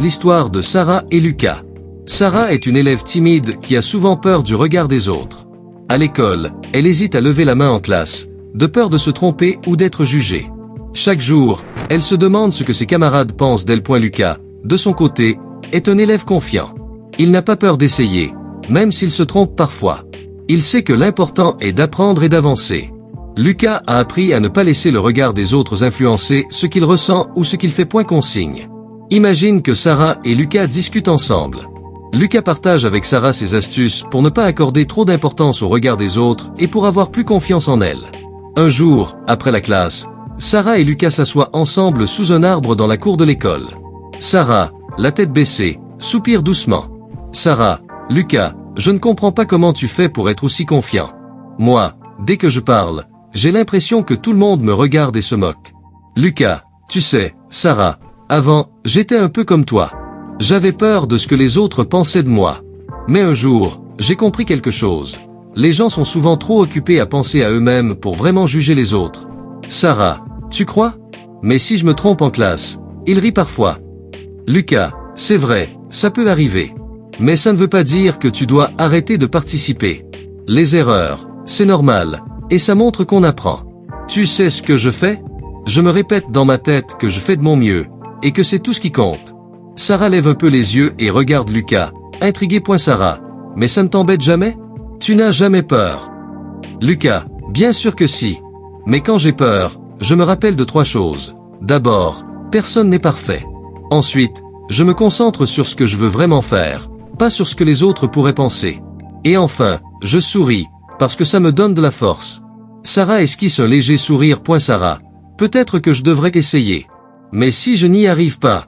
L'histoire de Sarah et Lucas. Sarah est une élève timide qui a souvent peur du regard des autres. À l'école, elle hésite à lever la main en classe, de peur de se tromper ou d'être jugée. Chaque jour, elle se demande ce que ses camarades pensent d'elle. Lucas, de son côté, est un élève confiant. Il n'a pas peur d'essayer, même s'il se trompe parfois. Il sait que l'important est d'apprendre et d'avancer. Lucas a appris à ne pas laisser le regard des autres influencer ce qu'il ressent ou ce qu'il fait. Consigne. Imagine que Sarah et Lucas discutent ensemble. Lucas partage avec Sarah ses astuces pour ne pas accorder trop d'importance au regard des autres et pour avoir plus confiance en elle. Un jour, après la classe, Sarah et Lucas s'assoient ensemble sous un arbre dans la cour de l'école. Sarah, la tête baissée, soupire doucement. Sarah, Lucas, je ne comprends pas comment tu fais pour être aussi confiant. Moi, dès que je parle, j'ai l'impression que tout le monde me regarde et se moque. Lucas, tu sais, Sarah, avant, j'étais un peu comme toi. J'avais peur de ce que les autres pensaient de moi. Mais un jour, j'ai compris quelque chose. Les gens sont souvent trop occupés à penser à eux-mêmes pour vraiment juger les autres. Sarah, tu crois? Mais si je me trompe en classe, il rit parfois. Lucas, c'est vrai, ça peut arriver. Mais ça ne veut pas dire que tu dois arrêter de participer. Les erreurs, c'est normal, et ça montre qu'on apprend. Tu sais ce que je fais? Je me répète dans ma tête que je fais de mon mieux, et que c'est tout ce qui compte. Sarah lève un peu les yeux et regarde Lucas, intrigué. Sarah, mais ça ne t'embête jamais? Tu n'as jamais peur? Lucas, bien sûr que si. Mais quand j'ai peur, je me rappelle de 3 choses. D'abord, personne n'est parfait. Ensuite, je me concentre sur ce que je veux vraiment faire, pas sur ce que les autres pourraient penser. Et enfin, je souris, parce que ça me donne de la force. Sarah esquisse un léger sourire. Sarah, peut-être que je devrais essayer. Mais si je n'y arrive pas?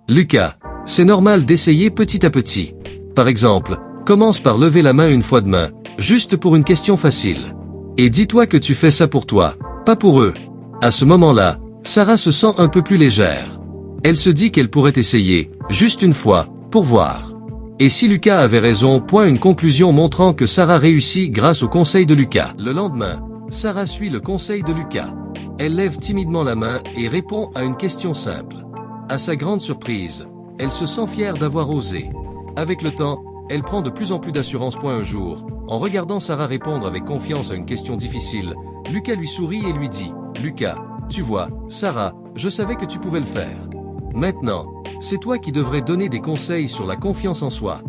Lucas, c'est normal d'essayer petit à petit. Par exemple, commence par lever la main une fois demain, juste pour une question facile. Et dis-toi que tu fais ça pour toi, pas pour eux. À ce moment-là, Sarah se sent un peu plus légère. Elle se dit qu'elle pourrait essayer, juste une fois, pour voir. Et si Lucas avait raison. Une conclusion montrant que Sarah réussit grâce au conseil de Lucas. Le lendemain, Sarah suit le conseil de Lucas. Elle lève timidement la main et répond à une question simple. À sa grande surprise, elle se sent fière d'avoir osé. Avec le temps, elle prend de plus en plus d'assurance. Un jour, en regardant Sarah répondre avec confiance à une question difficile, Lucas lui sourit et lui dit « Lucas, tu vois, Sarah, je savais que tu pouvais le faire. Maintenant, c'est toi qui devrais donner des conseils sur la confiance en soi. »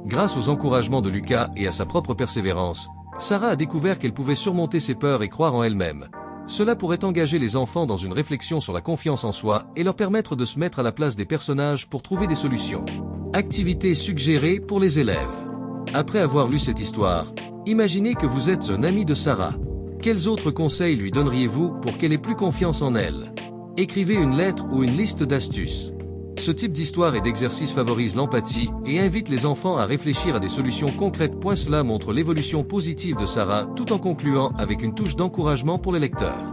Grâce aux encouragements de Lucas et à sa propre persévérance, Sarah a découvert qu'elle pouvait surmonter ses peurs et croire en elle-même. Cela pourrait engager les enfants dans une réflexion sur la confiance en soi et leur permettre de se mettre à la place des personnages pour trouver des solutions. Activités suggérées pour les élèves. Après avoir lu cette histoire, imaginez que vous êtes un ami de Sarah. Quels autres conseils lui donneriez-vous pour qu'elle ait plus confiance en elle? Écrivez une lettre ou une liste d'astuces. Ce type d'histoire et d'exercice favorise l'empathie et invite les enfants à réfléchir à des solutions concrètes. Cela montre l'évolution positive de Sarah tout en concluant avec une touche d'encouragement pour les lecteurs.